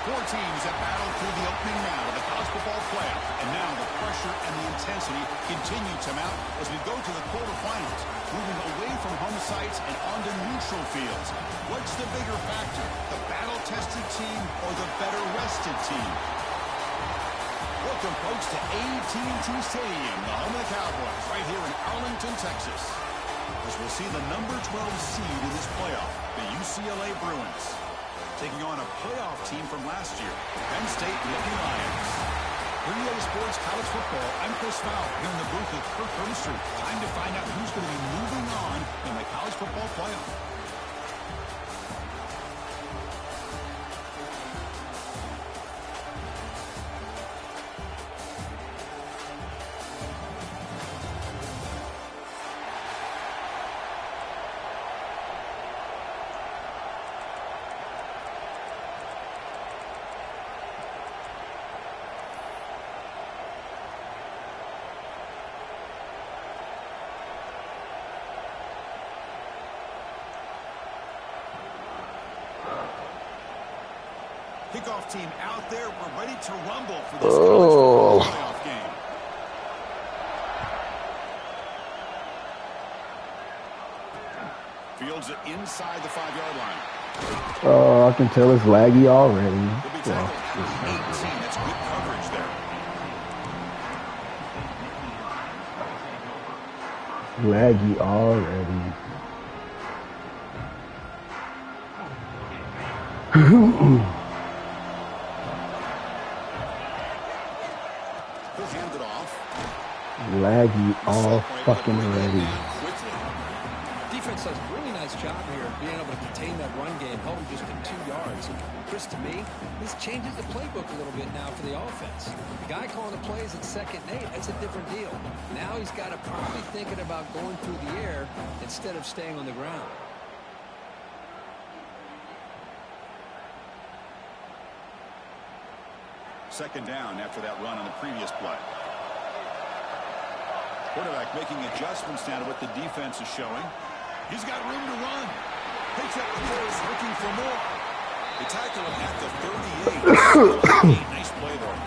Four teams that battled through the opening round of the college football playoff, and now the pressure and the intensity continue to mount as we go to the quarterfinals, moving away from home sites and onto neutral fields. What's the bigger factor, the battle-tested team or the better-rested team? Welcome, folks, to AT&T Stadium, the home of the Cowboys, right here in Arlington, Texas, as we'll see the number 12 seed in this playoff, the UCLA Bruins, taking on a playoff team from last year, Penn State Nittany Lions. For EA Sports College Football, I'm Chris Fowler here in the booth with Kirk Herbstreit. Time to find out who's going to be moving on in the college football playoff. Kickoff team out there. We're ready to rumble for this college football playoff game. Fields it inside the 5-yard line. Oh, I can tell it's laggy already. He'll be tackled at the 18. That's good coverage there. Laggy already. Laggy all fucking ready. Defense does a really nice job here of being able to contain that run game, held him just at 2 yards. And Chris, to me, this changes the playbook a little bit now for the offense. The guy calling the plays at 2nd and 8, that's a different deal. Now he's got to probably thinking about going through the air instead of staying on the ground. Second down after that run on the previous play. Quarterback making adjustments now to what the defense is showing. He's got room to run. Picks up the pace, looking for more. They tackle him at the 38. Nice play there.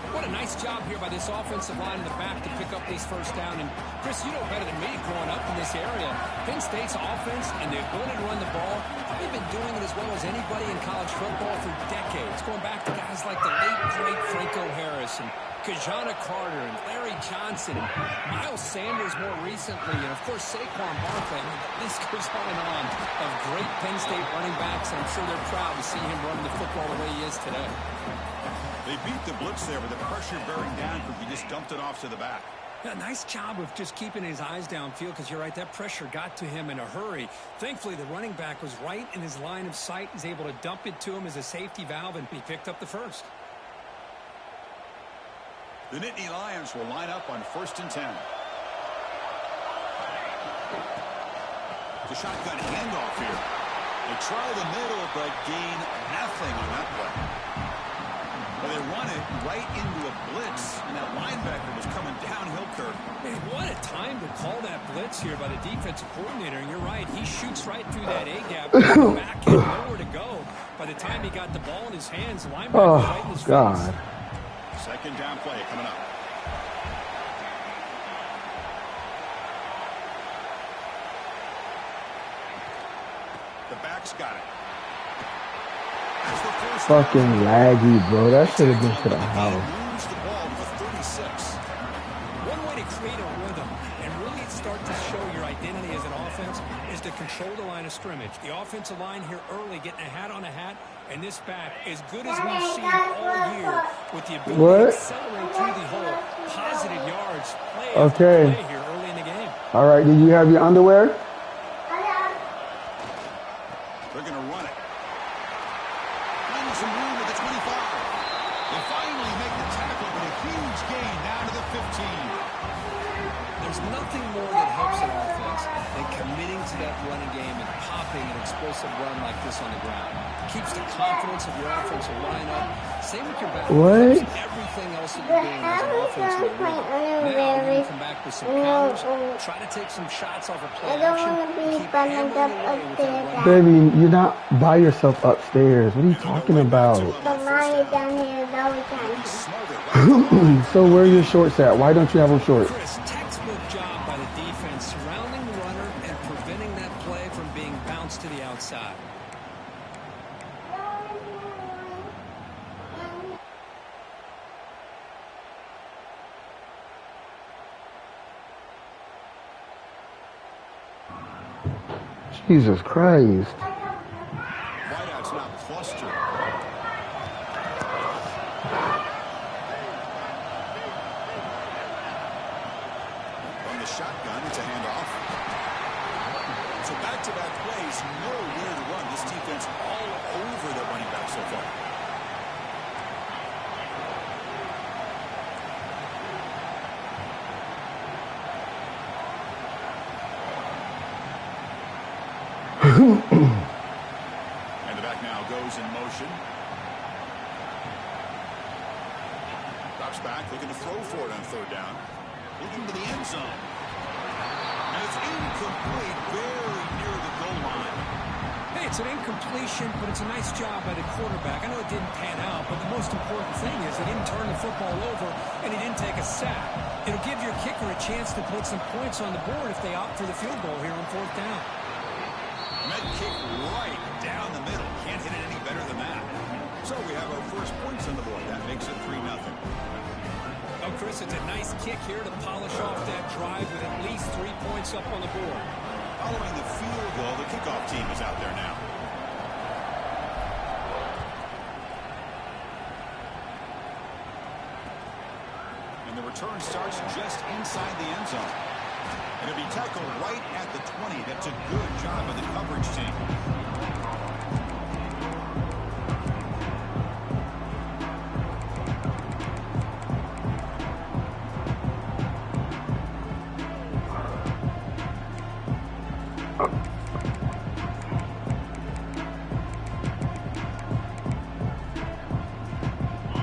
What a nice job here by this offensive line in the back to pick up this first down. And Chris, you know better than me growing up in this area. Penn State's offense and the ability to run the ball, they've been doing it as well as anybody in college football for decades. Going back to guys like the late, great Franco Harris and Kajana Carter and Larry Johnson and Miles Sanders more recently, and of course Saquon Barkley. I mean, this goes on and on of great Penn State running backs, and I'm sure they're proud to see him running the football the way he is today. They beat the blitz there with the pressure bearing down because he just dumped it off to the back. Yeah, nice job of just keeping his eyes downfield, because you're right, that pressure got to him in a hurry. Thankfully, the running back was right in his line of sight. He's able to dump it to him as a safety valve, and he picked up the first. The Nittany Lions will line up on 1st and 10. The shotgun handoff here. They try the middle, but gain nothing on that play. Well, they run it right into a blitz, and that linebacker was coming downhill, Kirk. Man, what a time to call that blitz here by the defensive coordinator. And you're right, he shoots right through that A-gap. The back had nowhere to go. By the time he got the ball in his hands, the linebacker was right in his face. Second down play coming up. The back's got it. That's the first fucking laggy, bro. That should have been to the house. Moves the ball to 36. One way to create a rhythm and really start to show your identity as an offense is to control the line of scrimmage. The offensive line here early getting a hat on a hat, and this back, as good as we've seen all year, with the ability to accelerate through the hole, positive yards, play after play here early in the game. All right, did you have your underwear? They're going to run it. Finding some room at the 25. They finally make the tackle with a huge gain down to the 15. There's nothing more that helps an offense than committing to that running game and popping developing an explosive run like this on the ground. Keeps the confidence of your offensive lineup. Same with your back. What? Everything else that you're doing as an offensive rhythm. Now you're going to come back with some counters, try to take some shots off of play action, and keep hammering away with that run. Baby, you're not by yourself upstairs. What are you talking about? So where are your shorts at? Why don't you have them short? Chris, textbook job by the defense surrounding the runner and preventing that play from being bounced to the outside. Jesus Christ. Wideout's not clustered. From the shotgun, it's a handoff. So back-to-back plays, nowhere to run. This defense all over the running back so far. And the back now goes in motion. Drops back, looking to throw for it on third down. Looking to the end zone. And it's incomplete, very near the goal line. Hey, it's an incompletion, but it's a nice job by the quarterback. I know it didn't pan out, but the most important thing is he didn't turn the football over and he didn't take a sack. It'll give your kicker a chance to put some points on the board if they opt for the field goal here on fourth down. Med kick right down the middle. Can't hit it any better than that. So we have our first points on the board. That makes it 3-0. Oh, Chris, it's a nice kick here to polish off that drive with at least 3 points up on the board. Following the field goal, the kickoff team is out there now. And the return starts just inside the end zone. And it'll be tackled right at the 20. That's a good job of the coverage team.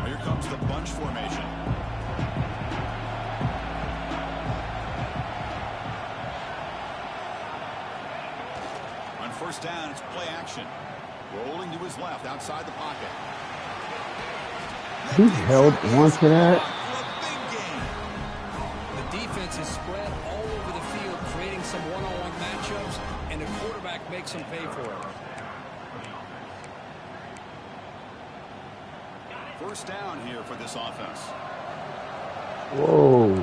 Here comes the bunch formation. First down, it's play action. Rolling to his left, outside the pocket. He held on to that. The defense is spread all over the field, creating some one-on-one matchups, and the quarterback makes them pay for it. First down here for this offense. Whoa.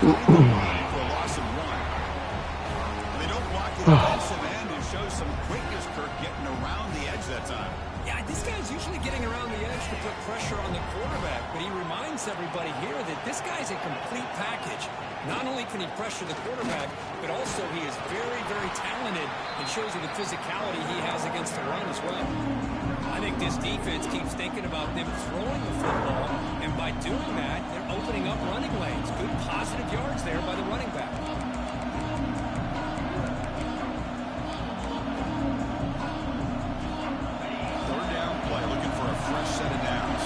For a loss of 1. They don't block the defensive end and show some quickness, Kirk, getting around the edge that time. Yeah, this guy's usually getting around the edge to put pressure on the quarterback, but he reminds everybody here that this guy's a complete package. Not only can he pressure the quarterback, but also he is very, very talented and shows you the physicality he has against the run as well. I think this defense keeps thinking about them throwing the football, and by doing that, they're opening up running lanes. Good positive yards there by the running back. Third down play, looking for a fresh set of downs.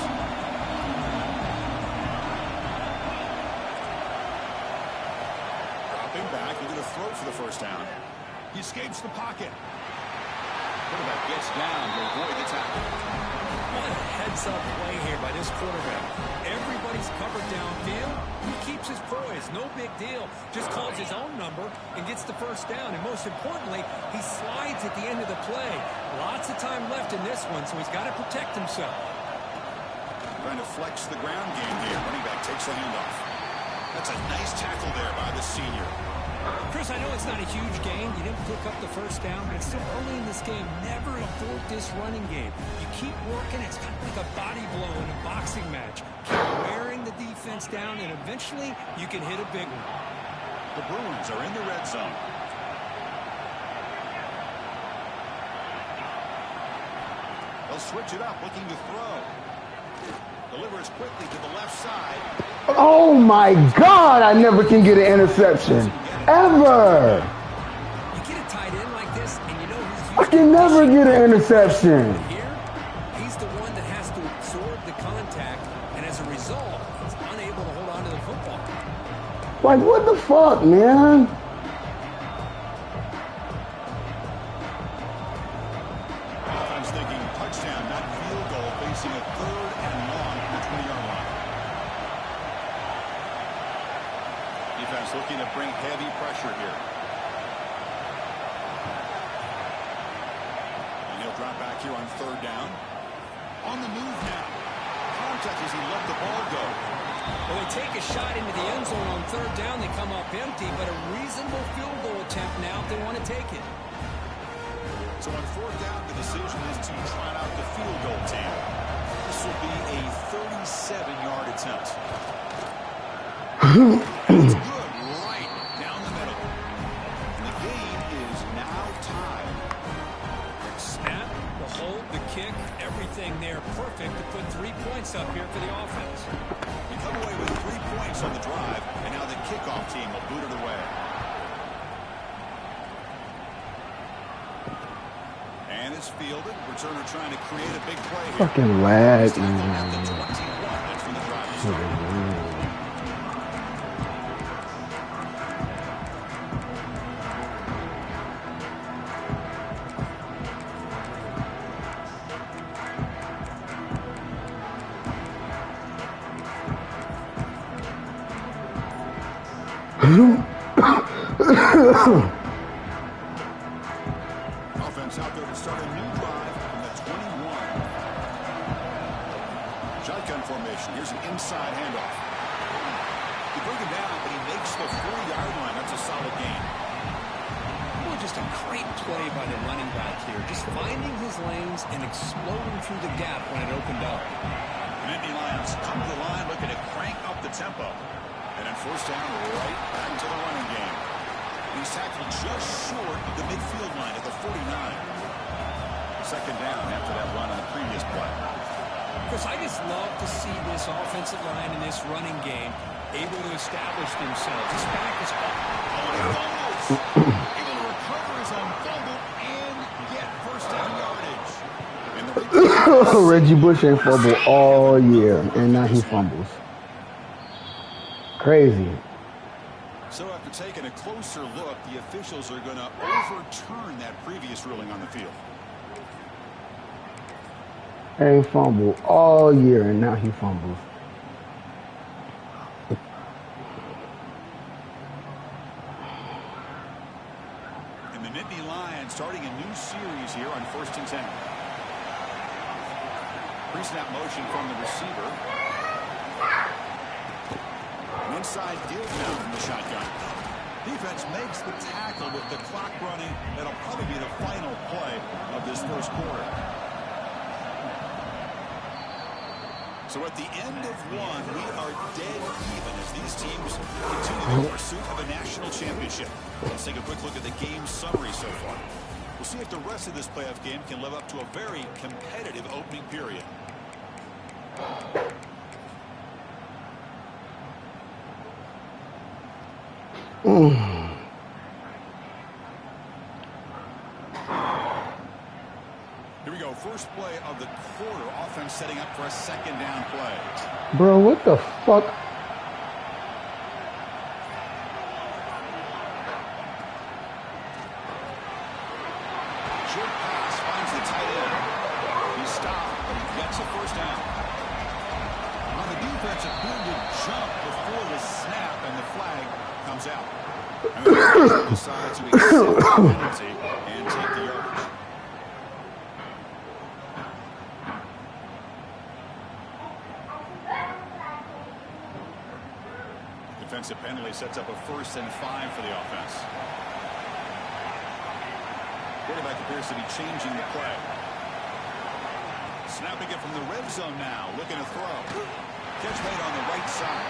Dropping back, looking to throw for the first down. He escapes the pocket. Quarterback gets down to avoid the tackle. What a heads-up play here by this quarterback. Everybody's covered downfield. He keeps his poise. No big deal. Just calls his own number and gets the first down. And most importantly, he slides at the end of the play. Lots of time left in this one, so he's got to protect himself. Trying to flex the ground game here. Running back takes the handoff. That's a nice tackle there by the senior. Chris, I know it's not a huge gain. You didn't pick up the first down, but it's still early in this game. Never abort this running game. You keep working. It's kind of like a body blow in a boxing match. Keep wearing the defense down, and eventually you can hit a big one. The Bruins are in the red zone. They'll switch it up, looking to throw. Delivers quickly to the left side. Oh my God, I never can get an interception. Ever. You get a can never get an interception. Here, he's the one that has to absorb the contact, and as a result, he's unable to hold on to the football. Like, what the fuck, man? Offense thinking touchdown, not field goal, facing a 3rd and long from the 20-yard line. Defense looking to bring heavy pressure here. And he'll drop back here on 3rd down. On the move now. Contact as he let the ball go. Well, they take a shot into the end zone on 3rd down. They come up empty, but a reasonable field goal attempt now if they want to take it. So on 4th down, the decision is to trot out the field goal team. This will be a 37-yard attempt. And it's good right down the middle. And the game is now tied. Snap, the hold, the kick, everything there perfect to put 3 points up here for the offense. They come away with 3 points on the drive, and now the kickoff team will boot it away. And it's fielded. Returner trying to create a big play here. Fucking lag, At the 21. man. That's when the drive started. Offense out there to start a new drive from the 21. Shotgun formation. Here's an inside handoff. They bring him down, but he makes the 40-yard line. That's a solid gain. Well, just a great play by the running back here. Just finding his lanes and exploding through the gap when it opened up. Nittany Lions come to the line looking to crank up the tempo. And then 1st down, right back to the running game. He's tackled just short of the midfield line at the 49. 2nd down after that run on the previous play. Chris, I just love to see this offensive line in this running game able to establish themselves. This back is up. Oh, and he fumbles. Able to recover his own fumble and get 1st down yardage. And the Reggie Bush ain't fumbled all year, and now he fumbles. Crazy. So after taking a closer look, the officials are going to overturn that previous ruling on the field. Ain't fumbled all year, and now he fumbles. And the Nittany Lions starting a new series here on 1st and 10. Pre-snap motion from the receiver. An inside deal now from the shotgun. Defense makes the tackle with the clock running. That'll probably be the final play of this 1st quarter. So at the end of 1, we are dead even as these teams continue their pursuit of a national championship. Let's take a quick look at the game summary so far. We'll see if the rest of this playoff game can live up to a very competitive opening period. Here we go. First play of the quarter. Offense setting up for a 2nd down play. Bro, what the fuck? Short pass finds the tight end. He stopped, but he gets a 1st down. On the defense, appeared to jump before the snap, and the flag comes out. And the defense decides to accept the penalty and take the yardage. Defensive penalty sets up a 1st and 5 for the offense. Quarterback appears to be changing the play. Snapping it from the red zone now, looking to throw. Catch made on the right side.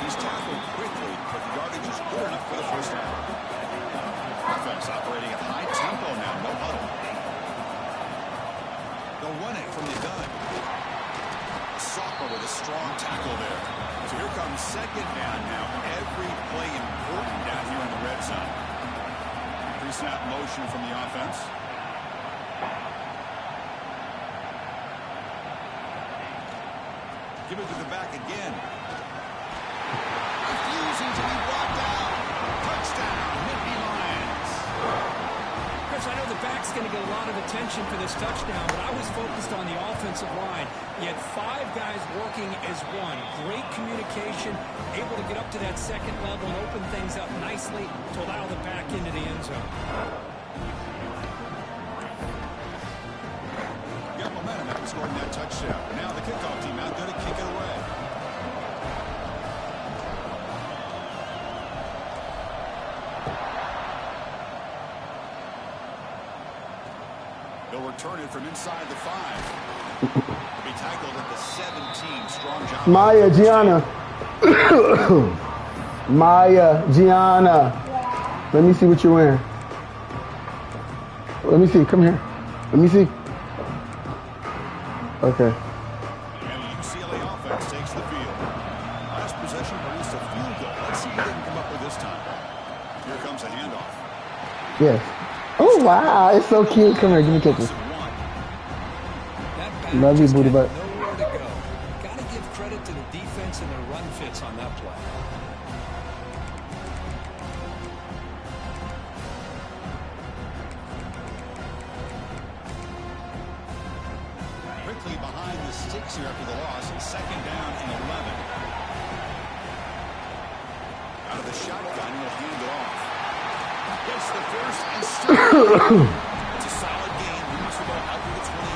He's tackled quickly, but the yardage is good enough for the 1st down. Offense operating at high tempo now, no huddle. They'll run it from the gun. Soccer with a strong tackle there. So here comes 2nd down now. Every play important down here in the red zone. Pre-snap motion from the offense. Give it to the back again. Refusing to be brought down. Touchdown, Nittany Lions. Chris, I know the back's going to get a lot of attention for this touchdown, but I was focused on the offensive line. You had 5 guys working as one. Great communication, able to get up to that second level and open things up nicely to allow the back into the end zone. Got momentum after scoring that touchdown. Now the kickoff team out there to kick it away. They'll return it from inside the 5. They'll be tackled at the 17. Strong job. Maya, Gianna. Maya, Gianna. Let me see what you're wearing. Let me see. Come here. Let me see. Okay. And the UCLA offense takes the field. Last possession produced a field goal. Let's see what they can come up with this time. Here comes a handoff. Yes. Oh, wow. It's so cute. Come here. Give me kisses. Love you, booty butt. Nowhere to go. Got to give credit to the defense and their run fits on that play. Quickly behind the sticks here after the loss. Second down and 11. Out of the shotgun, he'll hand it off. Gets the first and still. It's a solid game. Moves the ball out to the 28.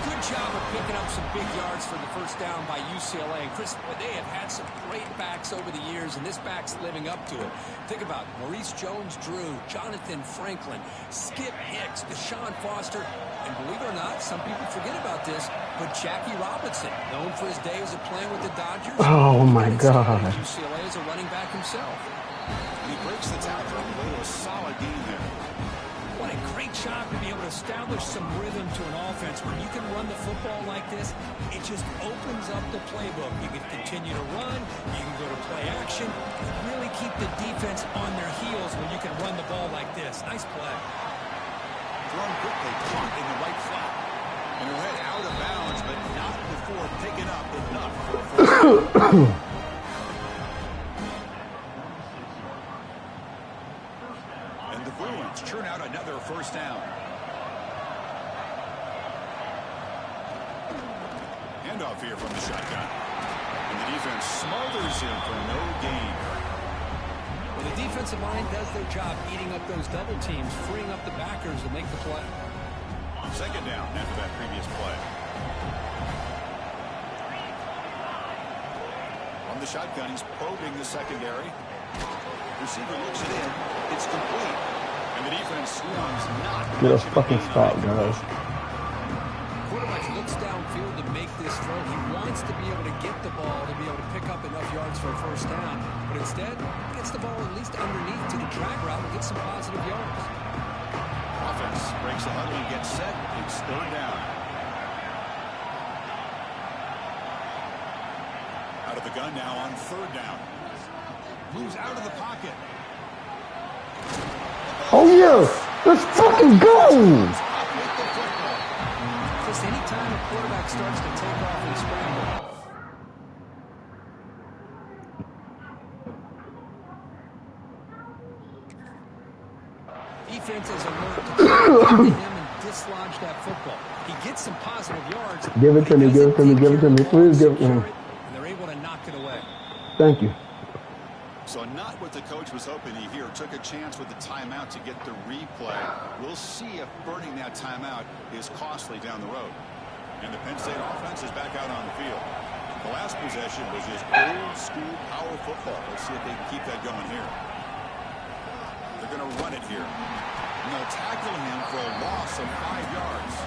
Good job of picking up some big yards for the first down by UCLA. And Chris, they have had some great backs over the years, and this back's living up to it. Think about Maurice Jones-Drew, Jonathan Franklin, Skip Hicks, Deshaun Foster, and believe it or not, some people forget about this, but Jackie Robinson, known for his days of playing with the Dodgers. Oh, my God. UCLA is a running back himself. And he breaks the tackle on the way to a solid game there. What a great job to be able to establish some rhythm to an offense. When you can run the football like this, it just opens up the playbook. You can continue to run, you can go to play action, really keep the defense on their heels when you can run the ball like this. Nice play. Thrown quickly, caught in the right flat. And he'll head out of bounds, but not before picking up enough for a first down. And the Bruins churn out another first down. Handoff here from the shotgun. And the defense smothers him for no gain. Well, the defensive line does their job eating up those double teams, freeing up the backers to make the play. Second down after that previous play. From the shotgun, he's probing the secondary. Receiver looks it in. It's complete. And the defense swings not. Get a fucking stop, guys. Quarterback looks downfield to make this throw. He wants to be able to get the ball to be able to pick up enough yards for a first down. But instead, he gets the ball at least underneath to the drag route and gets some positive yards. Offense breaks the huddle and gets set. It's third down. Out of the gun now on third down. Moves out of the pocket. Oh, yeah. Let's fucking go. Just any time a quarterback starts to take off and scramble. Defense is alert to him and dislodge that football. He gets some positive yards. Give it to me, give it to me, give it to me. Please give it to me. And they're able to knock it away. Thank you. So not what the coach was hoping to hear. Took a chance with the timeout to get the replay. We'll see if burning that timeout is costly down the road. And the Penn State offense is back out on the field. The last possession was just old school power football. Let's see if they can keep that going here. They're going to run it here. And they'll tackle him for a loss of 5 yards.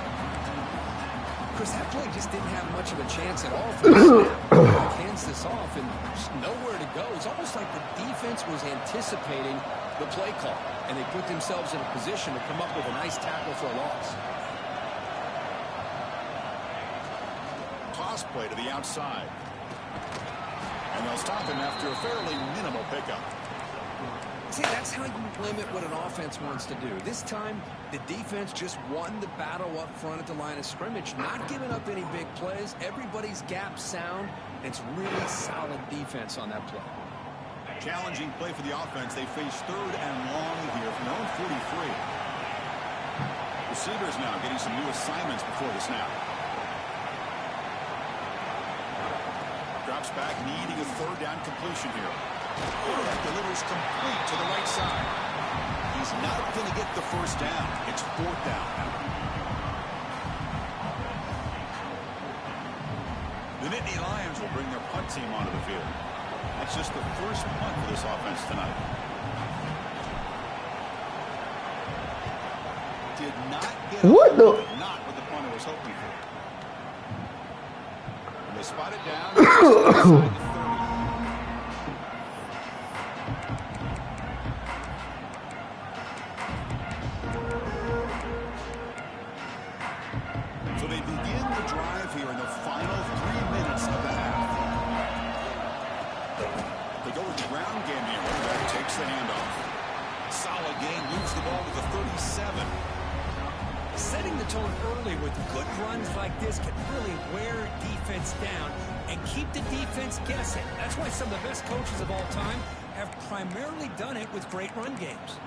Chris, that play just didn't have much of a chance at all for the snap. Hands this off and just nowhere to go. It's almost like the defense was anticipating the play call, and they put themselves in a position to come up with a nice tackle for a loss. Toss play to the outside. And they'll stop him after a fairly minimal pickup. See, that's how you limit what an offense wants to do. This time, the defense just won the battle up front at the line of scrimmage, not giving up any big plays. Everybody's gap sound. It's really solid defense on that play. Challenging play for the offense. They face 3rd and long here from their own 43. Receivers now getting some new assignments before the snap. Drops back, needing a 3rd down completion here. Quarterback delivers complete to the right side. He's not going to get the 1st down. It's 4th down. The Nittany Lions will bring their punt team onto the field. That's just the 1st punt for this offense tonight. Did not get what the? Not what the punter was hoping for. And they spot it down. Inside the 30. So they begin the drive here in the final 3 minutes of the half. They go with the ground game here. Quarterback takes the handoff. Solid game. Moves the ball to the 37. Setting the tone early with good runs like this can really wear defense down and keep the defense guessing. That's why some of the best coaches of all time have primarily done it with great run games.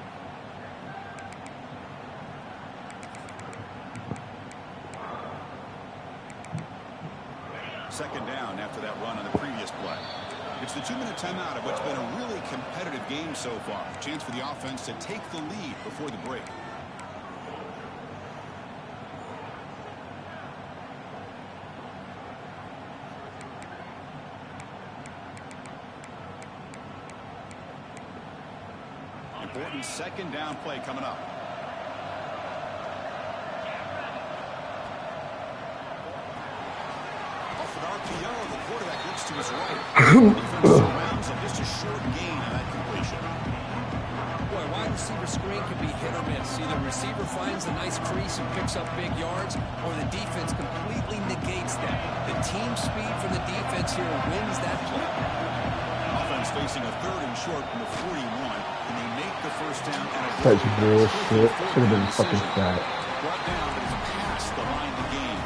Second down after that run on the previous play. It's the 2-minute timeout of what's been a really competitive game so far. Chance for the offense to take the lead before the break. Important 2nd down play coming up. Off an RPO, the quarterback looks to his right. Defense surrounds him. Just a short gain on that completion. Boy, wide receiver screen can be hit or miss. Either receiver finds a nice crease and picks up big yards, or the defense completely negates that. The team speed from the defense here wins that play. Offense facing a 3rd and short from the 41. And they make the 1st down and a That's bullshit. Should have been fucking sack. Brought down, but it's past the line of the game.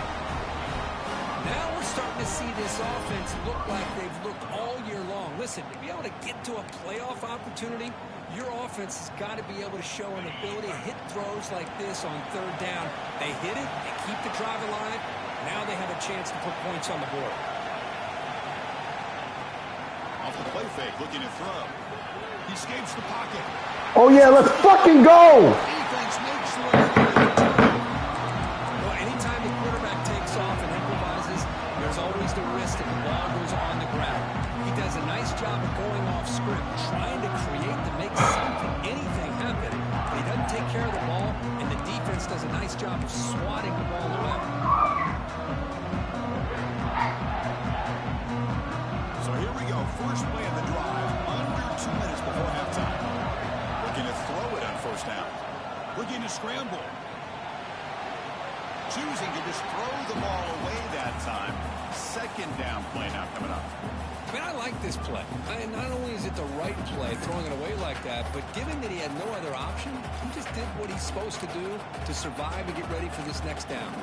Now we're starting to see this offense look like they've looked all year long. Listen, to be able to get to a playoff opportunity, your offense has got to be able to show an ability to hit throws like this on 3rd down. They hit it, they keep the drive alive. Now they have a chance to put points on the board. Off the play fake, looking to throw. He escapes the pocket. Oh yeah, let's fucking go! Defense makes the right. Well, anytime the quarterback takes off and improvises, there's always the risk that the ball goes on the ground. He does a nice job of going off script, trying to create to make something, anything happen. But he doesn't take care of the ball, and the defense does a nice job of swatting the ball away. So here we go. First play of the drive. Under 2 minutes before halftime. Looking to throw it on 1st down. Looking to scramble. Choosing to just throw the ball away that time. 2nd down play now coming up. I mean, I like this play. Not only is it the right play, throwing it away like that, but given that he had no other option, he just did what he's supposed to do to survive and get ready for this next down.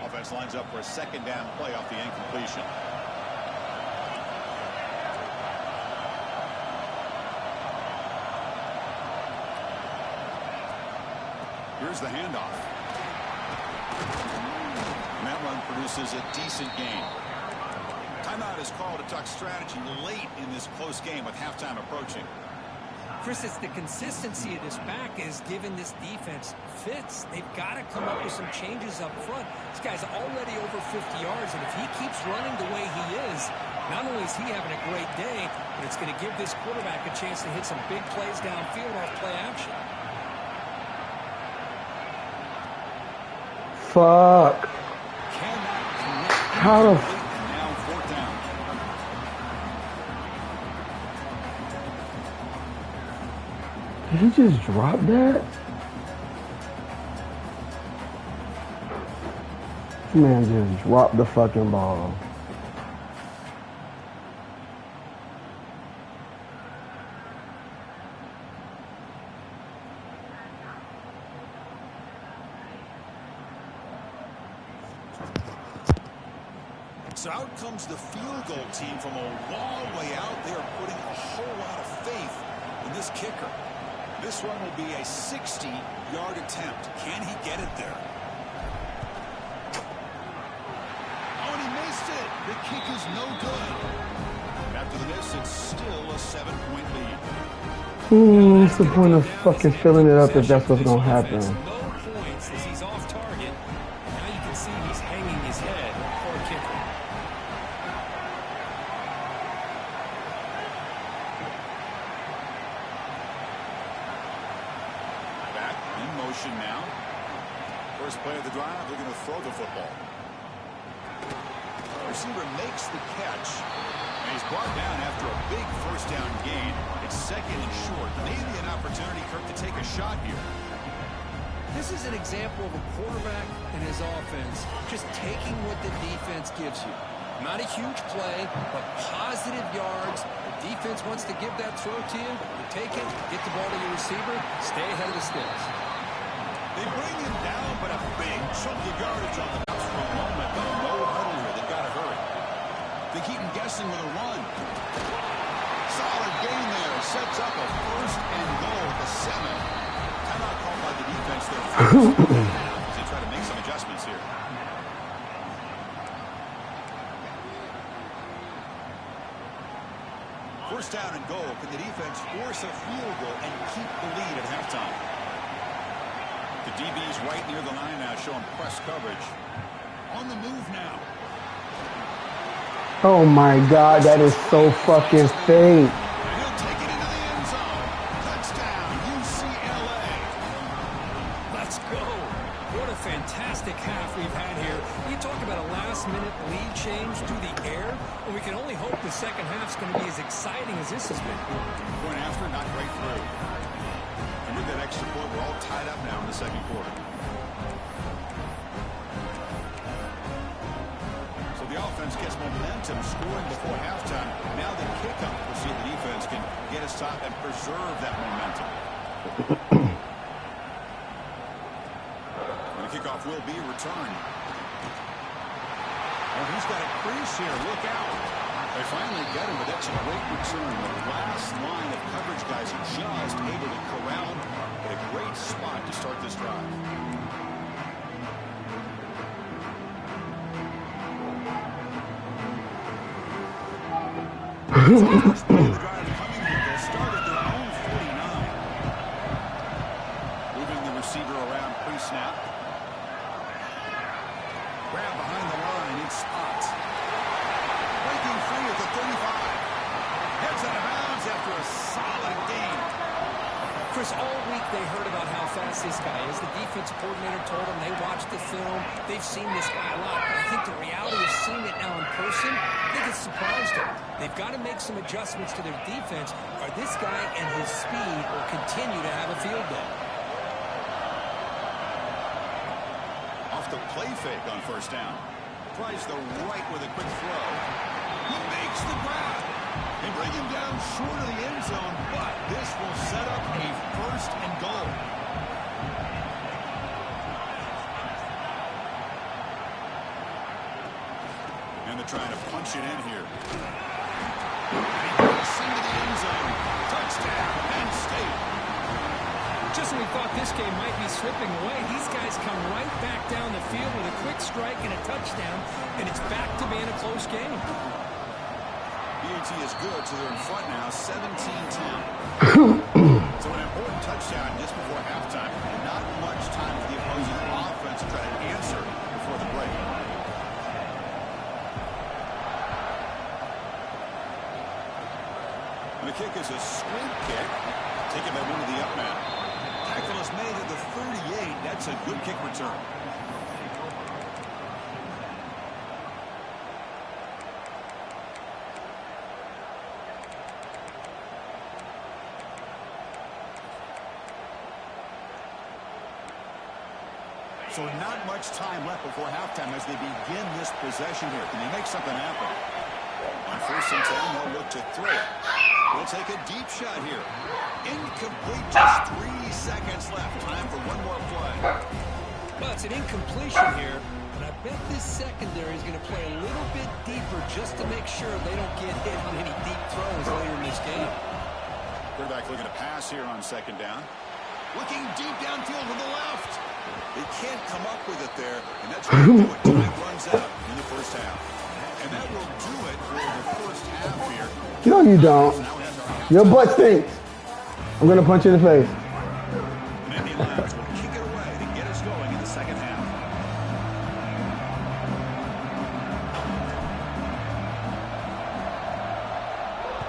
Offense lines up for a 2nd down play off the incompletion. Here's the handoff. And that run produces a decent gain. Timeout is called to talk strategy late in this close game with halftime approaching. Chris, it's the consistency of this back is giving this defense fits. They've got to come up with some changes up front. This guy's already over 50 yards, and if he keeps running the way he is, not only is he having a great day, but it's going to give this quarterback a chance to hit some big plays downfield off play action. Fuck. How the And now 4th down. Did he just drop that? This man just dropped the fucking ball. So out comes the field goal team from a long way out. They are putting a whole lot of faith in this kicker. This one will be a 60-yard attempt. Can he get it there? Oh, and he missed it. The kick is no good. After the miss, it's still a 7-point lead. What's the point of fucking filling it up if that's what's going to happen? No points as he's off target. Now you can see he's hanging his head for a kicker. Back in motion now. First play of the drive, they're going to throw the football. The receiver makes the catch. And he's brought down after a big first down gain. It's second and short. Maybe an opportunity, Kirk, to take a shot here. This is an example of a quarterback and his offense just taking what the defense gives you. Not a huge play, but positive yards. The defense wants to give that throw to you. You take it, get the ball to your receiver, stay ahead of the sticks. They bring him down, but a big chunk of yardage on the bounce for a moment. But no huddle here. They've got to hurry. They keep him guessing with a run. Solid gain there. Sets up a first and goal at the 7. Timeout called by the defense there as they try to make some adjustments here. First down and goal. Can the defense force a field goal and keep the lead at halftime? The DB's right near the line now, showing press coverage. On the move now. Oh my God, that is so fucking fake. He'll take it into the end zone. Touchdown, UCLA. Let's go. What a fantastic half we've had here. You talk about a last-minute lead change through the air, and we can only hope the second half's going to be as exciting as this has been. Point after, not right through. And with that extra point, we're all tied up now in the second quarter. So the offense gets momentum, scoring before halftime. Now the kickoff. We'll see if the defense can get a stop and preserve that momentum. And the kickoff will be returned. Oh, he's got a crease here. Look out. They finally get him, but that's a great return. The last line of coverage guys are just able to corral him at a great spot to start this drive. First play of the drive coming here. They started their own 49. Moving the receiver around pre-snap. Grab behind the line in spots. Breaking free at the 35. Heads out of bounds after a solid gain. Chris, all week they heard about how fast this guy is. The defensive coordinator told them they watched the film. They've seen this guy a lot. But I think the reality of seeing it now in person, I think it's surprised them. They've got to make some adjustments to their defense, or this guy and his speed will continue to have a field day. Off the play fake on first down. Tries the right with a quick throw. He makes the grab. They bring him down short of the end zone, but this will set up a first and goal. And they're trying to punch it in here. He gets into the end zone. Touchdown, Penn State. Just when we thought this game might be slipping away, these guys come right back down the field with a quick strike and a touchdown, and it's back to being a close game. BAT is good, so they're in front now, 17-10. So an important touchdown just before halftime, and not much time for the opposing offense to try to answer before the break. And the kick is a squib kick, taken by one of the up men. Tackle is made at the 38. That's a good kick return. So not much time left before halftime as they begin this possession here. Can they make something happen? On first and 10, they'll look to throw it. We'll take a deep shot here. Incomplete, just 3 seconds left. Time for one more play. Well, it's an incompletion here, And I bet this secondary is going to play a little bit deeper just to make sure they don't get hit on any deep throws later in this game. Quarterback looking to pass here on second down. Looking deep downfield to the left. They can't come up with it there, and that's going to do it. Time runs out in the first half. And that will do it for the first half here. No, you don't. Your butt stinks. I'm going to punch you in the face. Mandy Lyons will kick it away to get us going in the second half.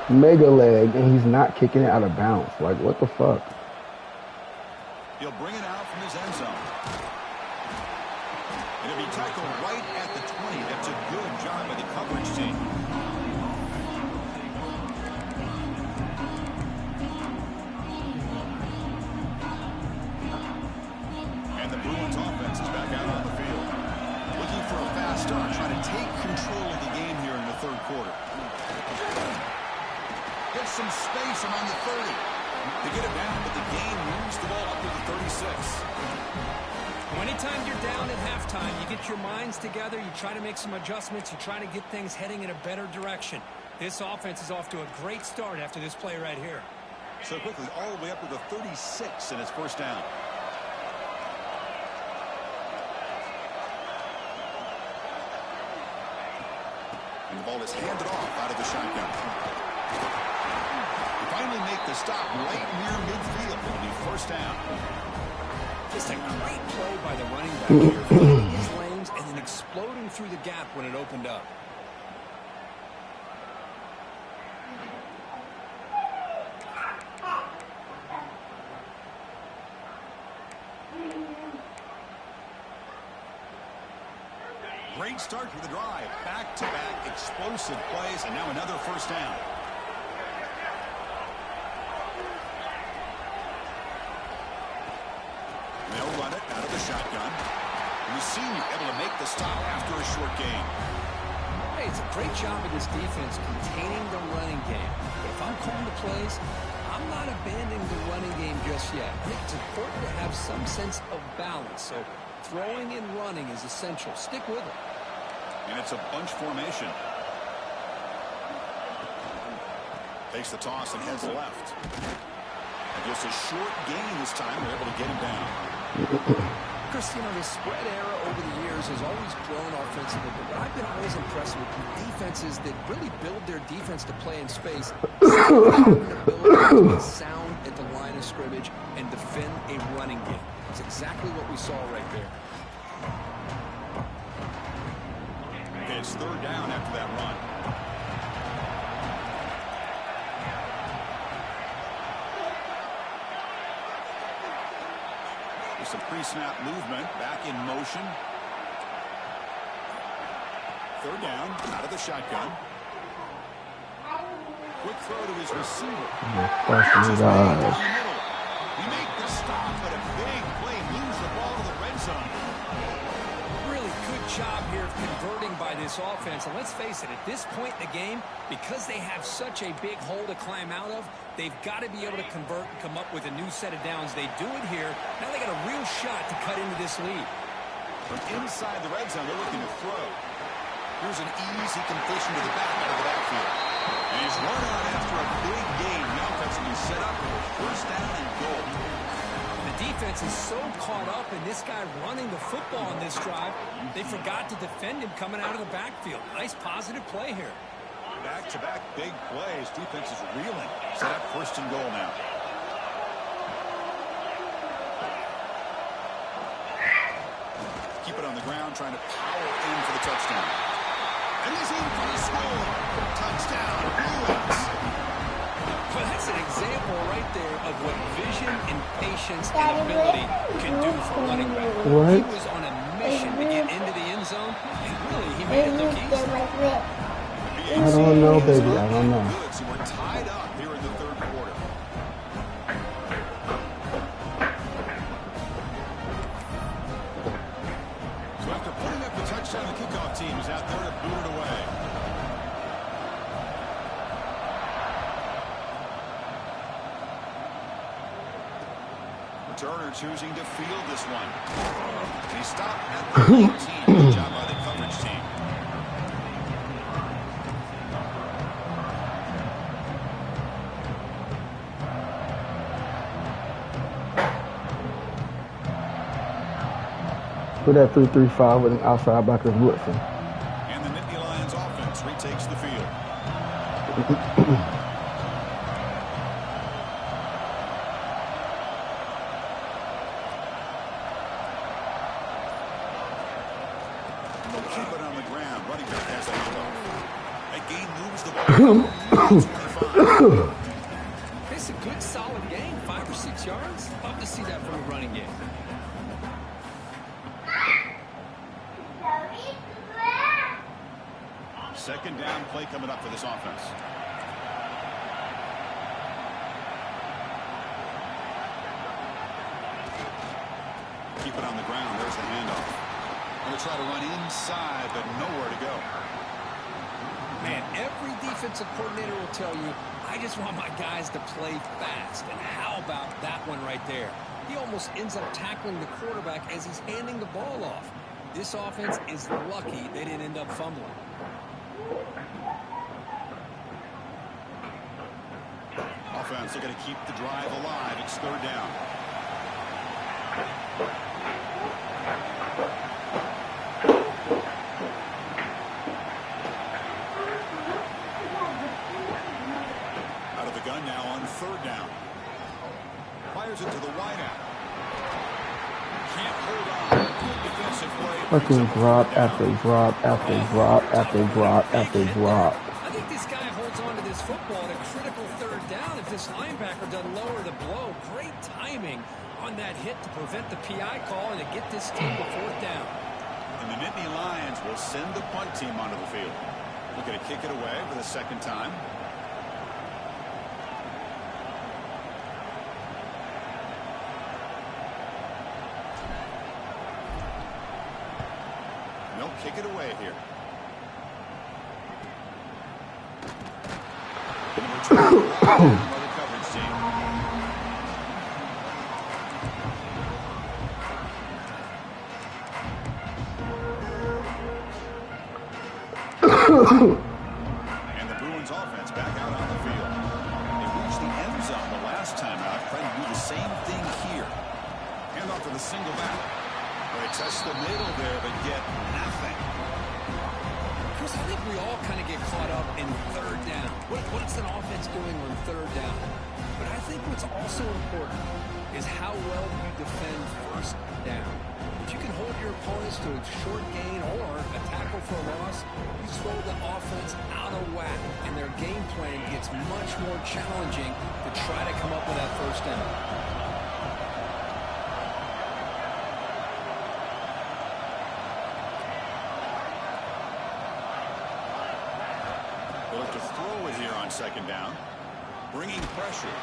Mega leg, and he's not kicking it out of bounds. Like, what the fuck? He'll bring it out from his end zone. It'll be tackled right at the 20. That's a good job by the coverage team. And the Bruins offense is back out on the field. Looking for a fast start, trying to take control of the game here in the third quarter. Gets some space around the 30. They get it down, but the game moves the ball up to the 36. Well, anytime you're down at halftime, you get your minds together, you try to make some adjustments, you try to get things heading in a better direction. This offense is off to a great start after this play right here. So quickly, all the way up to the 36 in its first down. And the ball is handed off out of the shotgun. Finally make the stop right near midfield. It'll be first down. Just a great play by the running back here, finding his lanes and then exploding through the gap when it opened up. Great start to the drive. Back-to-back explosive plays, and now another first down. They'll run it out of the shotgun. And the senior able to make the stop after a short gain. Hey, it's a great job of this defense containing the running game. But if I'm calling the plays, I'm not abandoning the running game just yet. I think it's important to have some sense of balance. So throwing and running is essential. Stick with it. And it's a bunch formation. Takes the toss and heads left. And just a short gain this time. They're able to get him down. Chris, you know, the spread era over the years has always grown offensively, but what I've been always impressed with defenses that really build their defense to play in space, have an ability to be sound at the line of scrimmage and defend a running game. It's exactly what we saw right there. It's third down after that run. There's some pre-snap movement. Back in motion. Third down out of the shotgun. Quick throw to his receiver. We make the stop, but a big play moves the ball to the red zone. Really good job here of converting by this offense. And let's face it, at this point in the game, because they have such a big hole to climb out of, they've got to be able to convert and come up with a new set of downs. They do it here. Now they got a real shot to cut into this lead. From inside the red zone, they're looking to throw. Here's an easy completion to the back out of the backfield. And he's run out after a big gain. Now cuts to be set up for first down and goal. The defense is so caught up in this guy running the football on this drive, they forgot to defend him coming out of the backfield. Nice positive play here. Back-to-back big plays. Defense is reeling. Set up first and goal now. Keep it on the ground, trying to power in for the touchdown. And he's in for the score. Touchdown, Bruins. Well, that's an example right there of what vision and patience and ability can do for running back. What? He was on a mission to get into the end zone, and really, he made it look easy. I don't know, baby. I don't know. Good, so we're tied up here in the third quarter. So after putting up the touchdown, the kickoff team is out there to boot it away. returner choosing to field this one. He stopped at the 19. Good job by the coverage team. Put that 3-3-5 with an outside backer Woodson. And the Nittany Lions offense retakes the field. They'll keep it on the ground. Running back has a handoff. That gain moves the ball. It's a good, solid gain. 5 or 6 yards. Love to see that from a running game. Second down play coming up for this offense. Keep it on the ground. There's the handoff. Going to try to run inside, but nowhere to go. Man, every defensive coordinator will tell you, I just want my guys to play fast. And how about that one right there? He almost ends up tackling the quarterback as he's handing the ball off. This offense is lucky they didn't end up fumbling. Offense looking to keep the drive alive. It's third down. Out of the gun now on third down. Fires it to the wideout. Can't hold on. Good defensive play. Fucking drop after drop after drop after drop after drop. I think this guy holds on to this football at a critical third down if this linebacker doesn't lower the blow. Great timing on that hit to prevent the PI call and to get this team to fourth down. And the Nittany Lions will send the punt team onto the field. Looking to kick it away for the second time. They'll kick it away here. Another coverage team. And the Bruins offense back out on the field. They reached the end zone the last time out. Trying to do the same thing here. Hand off to the single back. They test the middle there, but get nothing. Chris, I think we all kind of get caught up in third down. What's an offense doing on third down? But I think what's also important is how well you defend first down. If you can hold your opponents to a short gain or a tackle for a loss, you throw the offense out of whack, and their game plan gets much more challenging to try to come up with that first down. They'll have to throw it here on second down. Bringing pressure.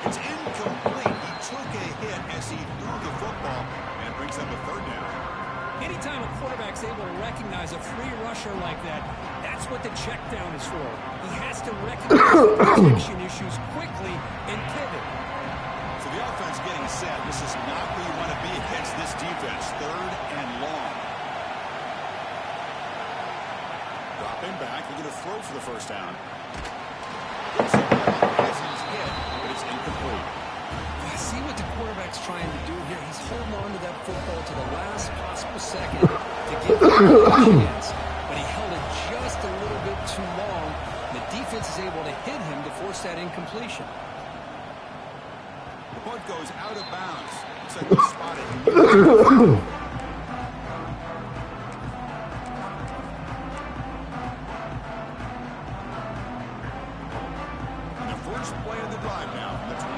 It's incomplete. He took a hit as he threw the football, and it brings up a third down. Anytime a quarterback's able to recognize a free rusher like that, that's what the check down is for. He has to recognize protection issues quickly and pivot. So the offense getting set. This is not where you want to be against this defense. Third and long. Dropping back. They're going to throw for the first down. Gets it off as he's hit, but it's incomplete. I see what the quarterback's trying to do here. He's holding on to that football to the last possible second to give him a chance. But he held it just a little bit too long. The defense is able to hit him to force that incompletion. The punt goes out of bounds. Looks like they spotted. First play of the drive now from the 25.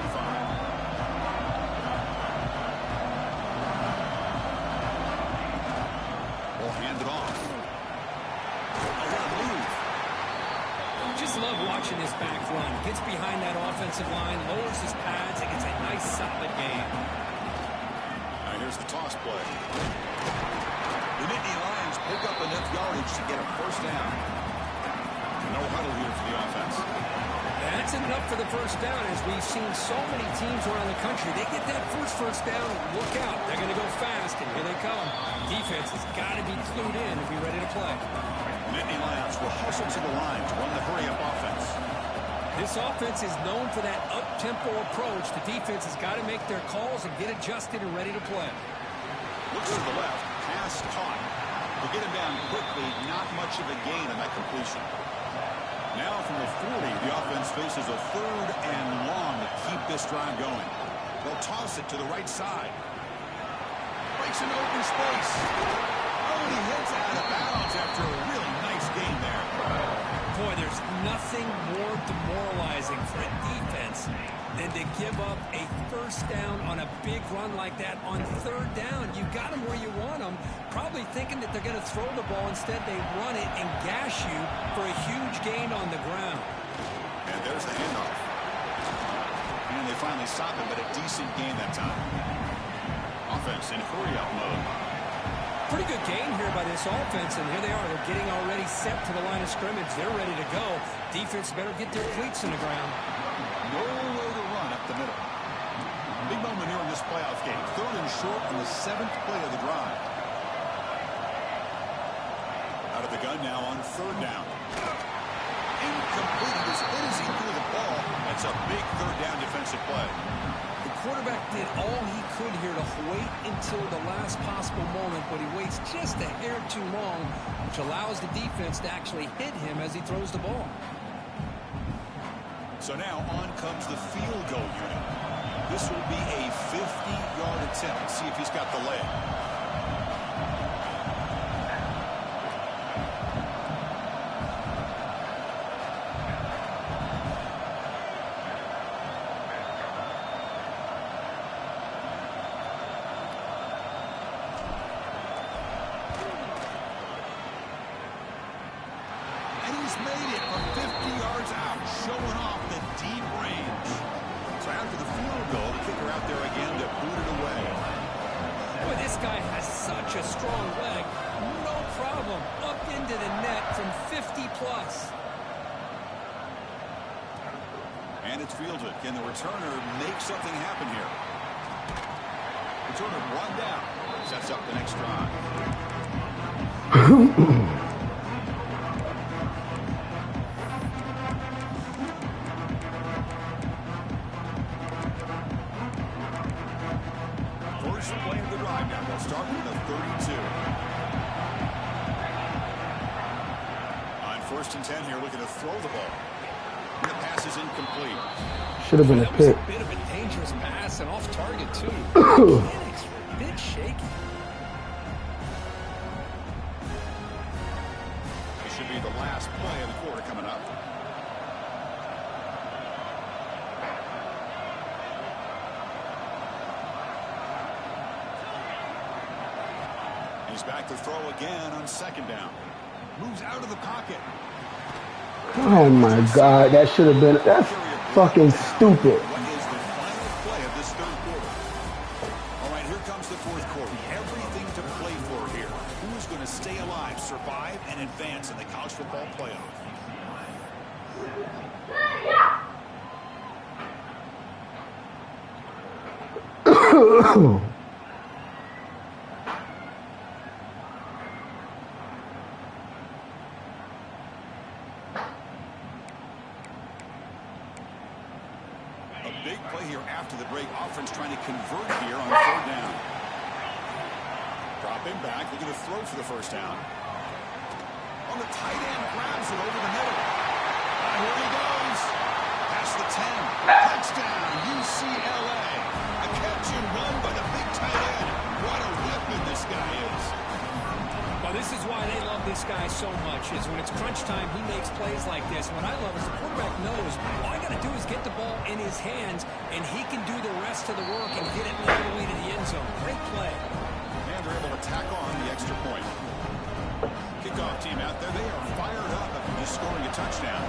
We'll hand it off. They're going to move. Just love watching this back run. Gets behind that offensive line, lowers his pads, and gets a nice solid gain. Now here's the toss play. The Nittany Lions pick up enough yardage to get a first down. No huddle here for the offense. That's enough for the first down, as we've seen so many teams around the country. They get that first down, look out. They're going to go fast, and here they come. Defense has got to be clued in and be ready to play. Nittany Lions will hustle to the line to run the hurry-up offense. This offense is known for that up-tempo approach. The defense has got to make their calls and get adjusted and ready to play. Looks to the left, pass caught. They get him down quickly, not much of a gain on that completion. Now from the 40, the offense faces a 3rd and long to keep this drive going. They'll toss it to the right side. Breaks an open space. Oh, he hits out of bounds after a really nice gain there. Boy, there's nothing more demoralizing for a defense than to give up a first down on a big run like that on 3rd down. You got them where you want them, probably thinking that they're going to throw the ball. Instead, they run it and gash you for a huge gain on the ground. And there's the handoff. And they finally stop him, but a decent gain that time. Offense in hurry-up mode. Pretty good gain here by this offense, and here they are. They're getting already set to the line of scrimmage. They're ready to go. Defense better get their cleats in the ground. Nowhere to run up the middle. Big moment here in this playoff game. 3rd and short on the 7th play of the drive. Out of the gun now on 3rd down. Incomplete. As hit as he threw the ball. That's a big 3rd down defensive play. The quarterback did all he could here to wait until the last possible moment, but he waits just a hair too long, which allows the defense to actually hit him as he throws the ball. So now on comes the field goal unit. This will be a 50-yard attempt. See if he's got the leg. And he's made it from 50 yards out, showing off the deep range. So after the field goal, the kicker out there again to boot it away. Boy, this guy has such a strong leg. No problem. Up into the net from 50+. And it's fielded. Can the returner make something happen here? Returner brought down. Sets up the next drive. First play of the drive now. They'll start with the 32. On 1st and 10 here, looking to throw the ball. And the pass is incomplete. Should have been a pick. A bit of a dangerous pass and off target, too. It's a bit shaky. This should be the last play of the quarter coming up. He's back to throw again on 2nd down. Moves out of the pocket. Oh my God, that should have been. That's fucking stupid. What is the final play of this 3rd quarter? All right, here comes the 4th quarter. Everything to play for here. Who is going to stay alive, survive, and advance in the college football playoff? Big play here after the break. Offense trying to convert here on 3rd down. Drop him back. Looking to throw for the 1st down. On the tight end, grabs it over the middle. And here he goes. Past the 10. Touchdown, UCLA. A catch and run by the big tight end. What a weapon this guy is. Well, this is why they love this guy so much, is when it's crunch time, he makes plays like this. What I love is the quarterback knows all I got to do is get the ball in his hands, and he can do the rest of the work and get it all the way to the end zone. Great play. And they're able to tack on the extra point. Kickoff team out there, they are fired up after just scoring a touchdown.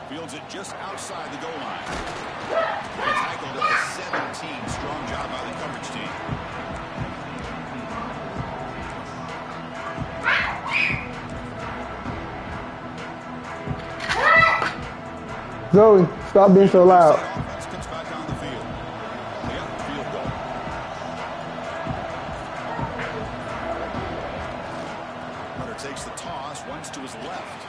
Fields it just outside the goal line. Tackled at the 17. Strong job by the coverage team. Zoe, stop being so loud. Offense comes back on the field. They got the field goal. Hunter takes the toss, runs to his left.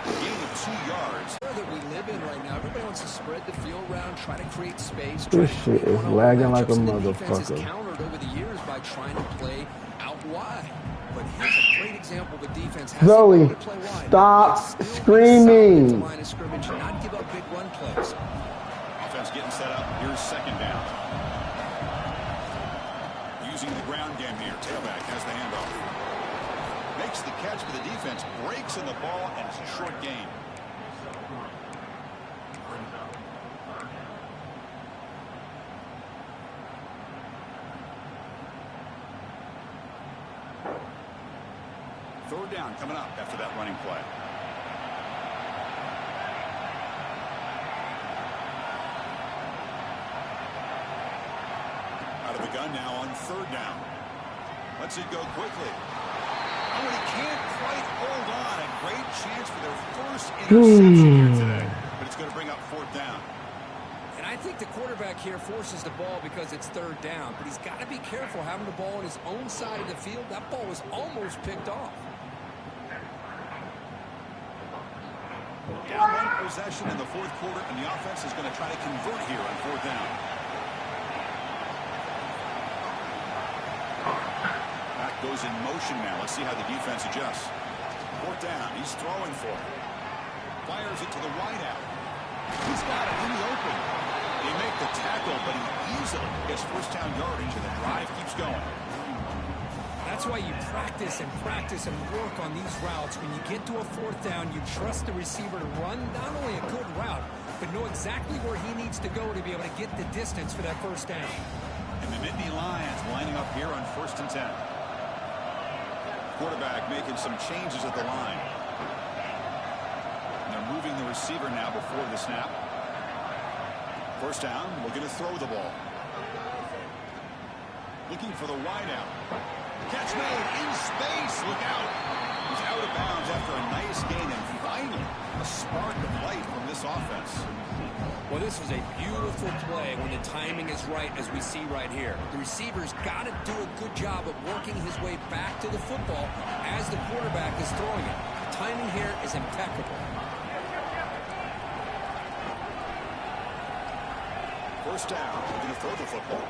Gain of 2 yards. That we live in right now, everybody wants to spread the field around, try to create space. This shit is lagging like a The defense has motherfucker. countered over the years by trying to play out wide. But here's a great example of a defense has Zoe, to play wide. stop But still screaming. inside the line of scrimmage and not give up big run plays. Offense getting set up. Here's second down. Using the ground game here. Tailback has the handoff. Makes the catch for the defense. Breaks in the ball, and it's a short gain. Third down coming up after that running play. Out of the gun now on third down. Lets it go quickly. Oh, and he can't quite hold on. A great chance for their first interception here today. But it's going to bring up fourth down. And I think the quarterback here forces the ball because it's third down. But he's got to be careful having the ball on his own side of the field. That ball was almost picked off. Down one possession in the fourth quarter, and the offense is going to try to convert here on fourth down. Back goes in motion now. Let's see how the defense adjusts. Fourth down. He's throwing for it. Fires it to the wide out. He's got it in the open. They make the tackle, but he easily gets first down yardage, and the drive keeps going. That's why you practice and work on these routes. When you get to a fourth down, you trust the receiver to run not only a good route, but know exactly where he needs to go to be able to get the distance for that first down. And the Nittany Lions lining up here on 1st and 10. Quarterback making some changes at the line. And they're moving the receiver now before the snap. First down, looking to throw the ball. Looking for the wide out. Catch made in space. Look out. He's out of bounds after a nice gain, and finally a spark of light from this offense. Well, this was a beautiful play when the timing is right, as we see right here. The receiver's got to do a good job of working his way back to the football as the quarterback is throwing it. The timing here is impeccable. First down. We're going to throw the football.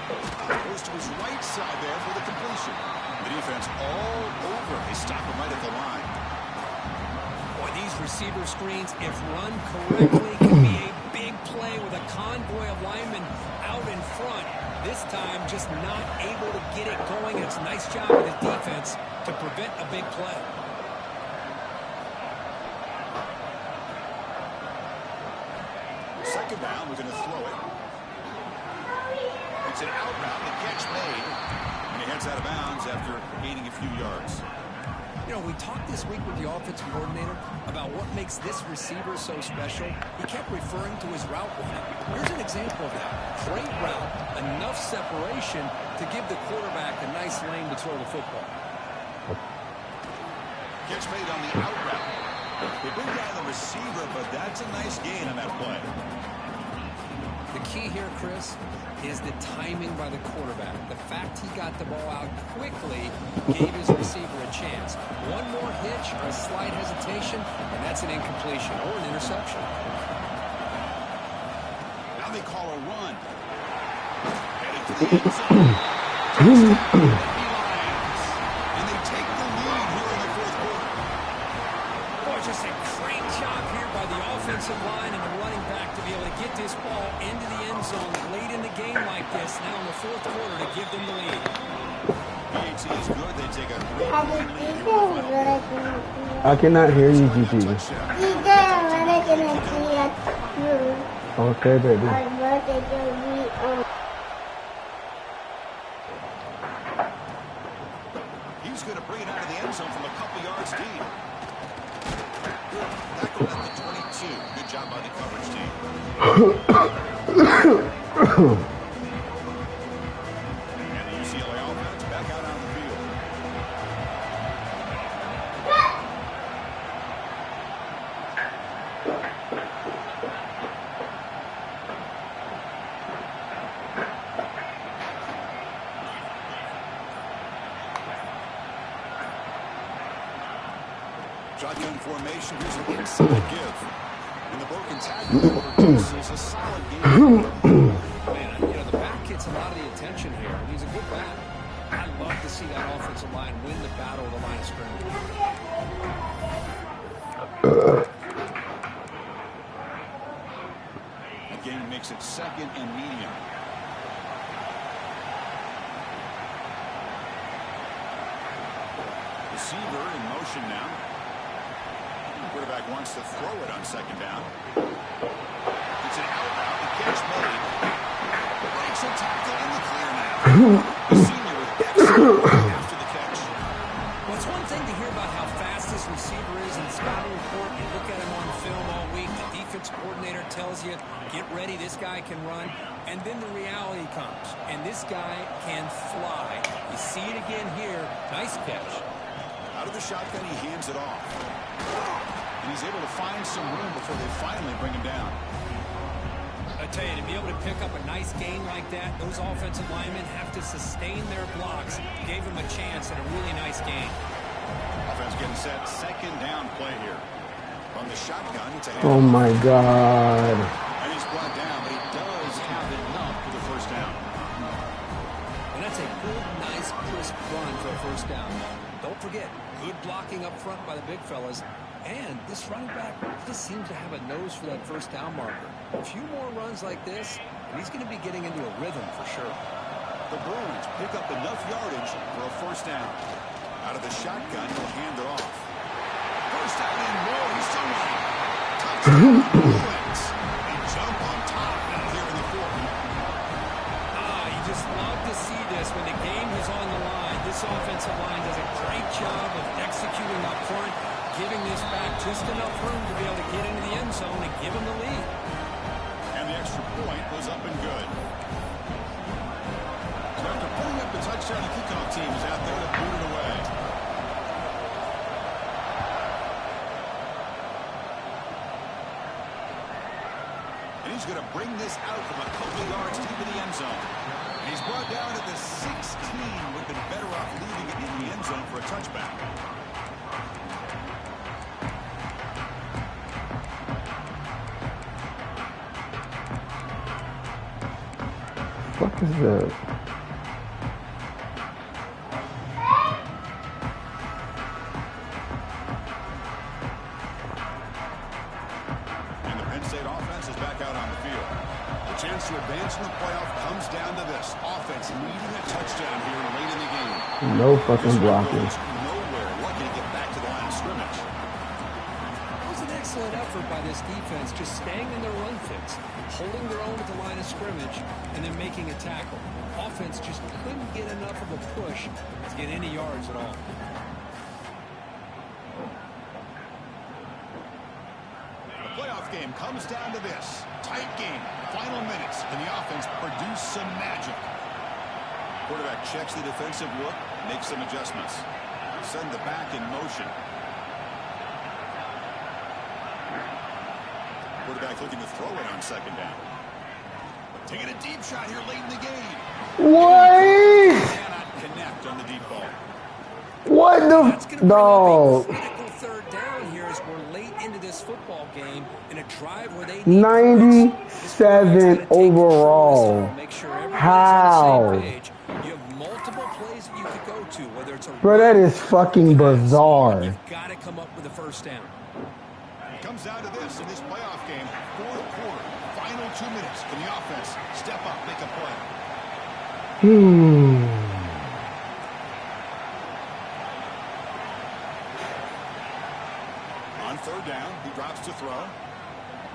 Goes to his right side there for the completion. The defense all over. They stop him right at the line. Boy, these receiver screens, if run correctly, can be a big play with a convoy of linemen out in front. This time, just not able to get it going. And it's a nice job of the defense to prevent a big play. Second down, we're going to throw it. It's an out route, the catch made. And he heads out of bounds after gaining a few yards. You know, we talked this week with the offensive coordinator about what makes this receiver so special. He kept referring to his route running. Here's an example of that. Great route, enough separation to give the quarterback a nice lane to throw the football. Catch made on the out route. They bring down the receiver, but that's a nice gain on that play. The key here, Chris, is the timing by the quarterback. The fact he got the ball out quickly gave his receiver a chance. One more hitch or a slight hesitation, and that's an incompletion or an interception. Now they call a run. Headed to the end zone. And they take the lead here in the fourth quarter. Boy, just a great job here by the offensive line and the running back to be able to get this ball into the end zone late in the game like this, now in the fourth quarter, to give them the lead. PAT is good. They take a 3-point lead. I cannot hear you, GG. Okay, baby. He's going to bring it out of the end zone from a couple yards deep. Tackled at the 22. Good job by the coverage team. And the UCLA offense back out on the field. Shotgun formation. Here's an inside give. And the broken tackle produces a solid game. Man, you know, the back gets a lot of the attention here, and he's a good back. I'd love to see that offensive line win the battle of the line of scrimmage. The game makes it 2nd and medium. Receiver in motion now. The quarterback wants to throw it on 2nd down. It's an out route. The catch made. Breaks a tackle in the clear now. The senior with excellent after the catch. Well, it's one thing to hear about how fast this receiver is in the scouting report. You look at him on film all week. The defense coordinator tells you, get ready, this guy can run. And then the reality comes, and this guy can fly. You see it again here. Nice catch. Out of the shotgun, he hands it off. And he's able to find some room before they finally bring him down. I tell you, to be able to pick up a nice gain like that, those offensive linemen have to sustain their blocks. Gave him a chance at a really nice gain. Offense getting set. 2nd down play here. From the shotgun to Oh my God. And he's brought down, but he does have enough for the 1st down. And that's a good, nice, crisp run for a 1st down. Don't forget, good blocking up front by the big fellas. And this running back just seems to have a nose for that 1st down marker. A few more runs like this, and he's going to be getting into a rhythm for sure. The Bruins pick up enough yardage for a 1st down. Out of the shotgun, he'll hand it off. 1st down and more. He's still running. Touchdown, Bruins. They jump on top now here in the 4th. You just love to see this when the game is on the line. This offensive line does a great job of executing up front, giving this back just enough room to be able to get into the end zone and give them the lead. And the extra point was up and good. So after putting up the touchdown, the kickoff team is out there to boot it away. And he's going to bring this out from a couple of yards deep in the end zone. And he's brought down at the 16. Would have been better off leaving it in the end zone for a touchback. What is that? And the Penn State offense is back out on the field. The chance to advance in the playoff comes down to this. Offense needing a touchdown here late in the game. No fucking blocking. Nowhere lucky to get back to the line of scrimmage. It was an excellent effort by this defense, just staying in their run fits, holding their own at the line of scrimmage, and then making a tackle. Offense just couldn't get enough of a push to get any yards at all. The playoff game comes down to this. Tight game, final minutes, and the offense produced some magic. Quarterback checks the defensive look, makes some adjustments. Send the back in motion. Quarterback looking to throw it on 2nd down. Taking a deep shot here late in the game. What? Cannot connect on the deep ball. What the dog? Critical 3rd down here as we're late into this football game in a drive where they 97 overall. How? You have multiple plays that you could go to, whether it's a Bro, that is fucking bizarre. You've got to come up with a 1st down. It comes down to this in this playoff game. 4th quarter, final 2 minutes. Can the offense step up, make a play? On 3rd down, he drops to throw.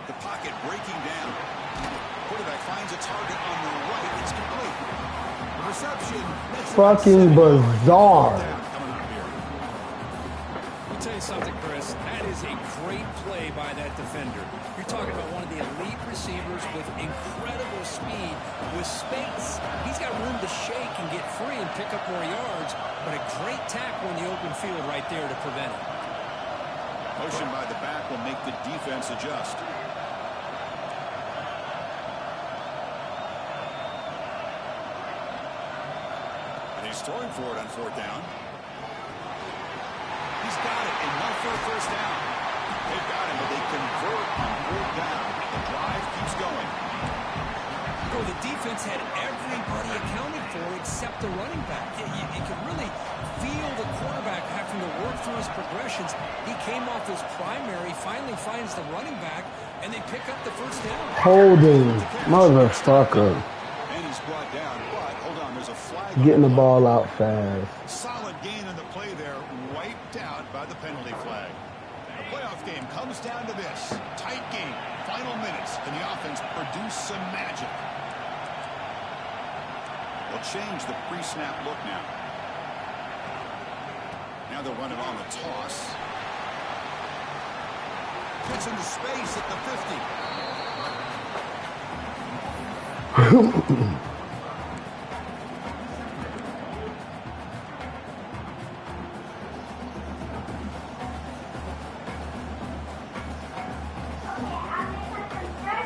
The pocket breaking down. Quarterback finds a target on the right. It's complete. The reception. Fucking bizarre. Let me tell you something, Chris. That is a great play by that defender. You're talking about one of the elite receivers with incredible speed, with space. He's got room to shake and get free and pick up more yards, but a great tackle in the open field right there to prevent it. Motion by the back will make the defense adjust. And he's throwing for it on 4th down. He's got it. enough for a first down. They've got him, but they convert on fourth down. The drive keeps going. Well, the defense had everybody accounted for except the running back. You could really feel the quarterback having to work through his progressions. He came off his primary, finally finds the running back, and they pick up the first down. Holding, motherfucker. And he's brought down, but hold on, there's a flag. Getting the ball out fast. Solid gain on the play there, wiped out by the penalty flag. The playoff game comes down to this. Tight game, final minutes, and the offense produce some magic. They'll change the pre-snap look now. Now they'll run it on the toss. Gets into space at the 50.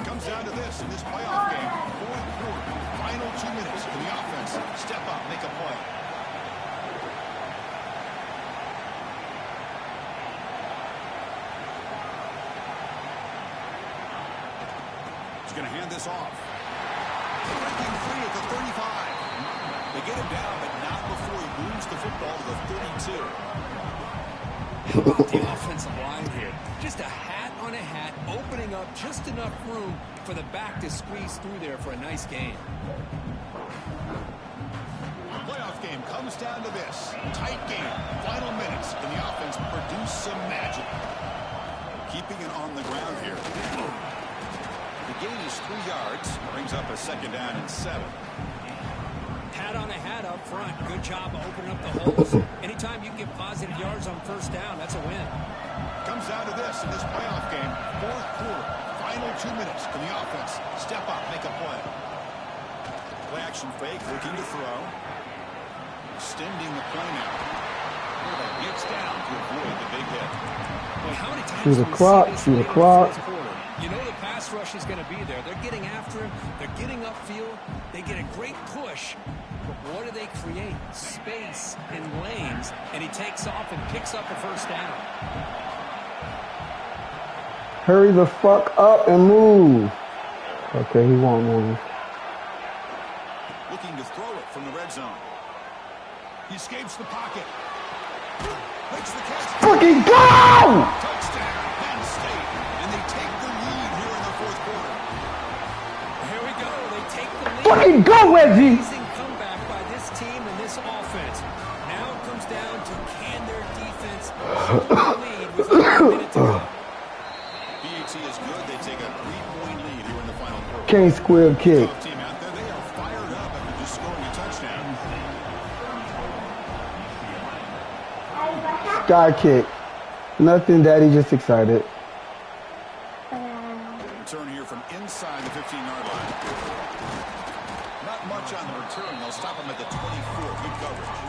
Comes down to this in this playoff game. Fourth quarter, final 2 minutes. Can the offense step up, make a play? Going to hand this off. Breaking free at the 35. They get him down, but not before he moves the football to the 32. How about the offensive line here? Just a hat on a hat, opening up just enough room for the back to squeeze through there for a nice gain. The playoff game comes down to this. Tight game, final minutes, and the offense produce some magic. Keeping it on the ground here. The gain is 3 yards, brings up a second down and 7. Hat on a hat up front. Good job of opening up the holes. Anytime you can get positive yards on first down, that's a win. Comes down to this in this playoff game. Fourth quarter, final 2 minutes. Can the offense step up, make a play? Play action fake, looking to throw. Extending the play now. Gets down to avoid the big hit. Well, how many times Shoot the clock, shoot the clock. You know the pass rush is going to be there. They're getting after him. They're getting upfield. They get a great push. But what do they create? Space and lanes. And he takes off and picks up a first down. Hurry the fuck up and move. Okay, he won't move. Looking to throw it from the red zone. He escapes the pocket. Makes the catch. Fucking go! Touchdown, Penn State. And they take the lead here in the fourth quarter. Here we go. They take the lead. Fucking go, Reggie! Amazing comeback by this team and this offense. Now it comes down to can their defense hold the lead with a minute to go. BAT is good. They take a 3-point lead here in the final quarter. King squib kick. Tough team out there. They are fired up after just scoring a touchdown. Sky kick. Nothing, Daddy, just excited. Return here from inside the 15-yard line. Not much on the return. They'll stop him at the 24. Good coverage.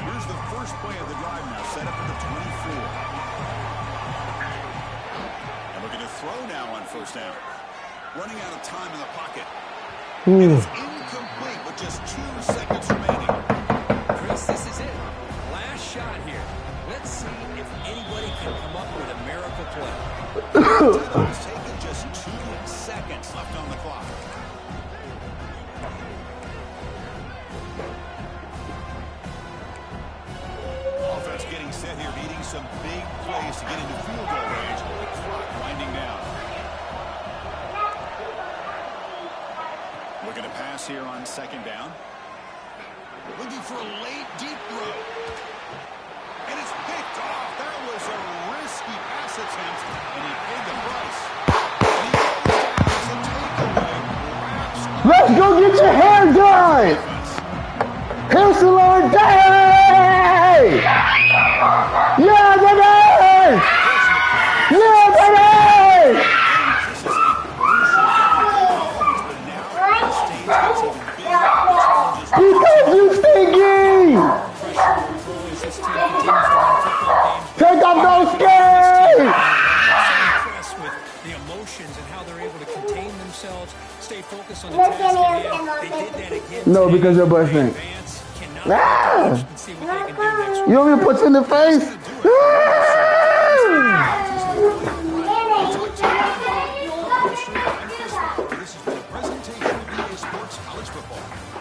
Here's the first play of the drive now. Set up at the 24. And looking to throw now on first down. Running out of time in the pocket. It is incomplete with just 2 seconds remaining. Chris, this is it. Last shot here. Let's see if anybody can come up with a miracle play. It's taken just 2 seconds left on the clock. Offense getting set here, needing some big plays to get into field goal range. The clock winding down. Looking to pass here on second down. Looking for a late, deep throw. And it's picked off. That was a risky pass attempt, and he paid the price. And he goes down as a takeaway. Let's go get your hair done! Hair salon day! Yeah, baby! Yeah, baby! Because you stinky! Take off those scales! themselves, stay focused on the task at hand. They did that again. No, because your butt stink. See what they can do next. You want me to put you in the face?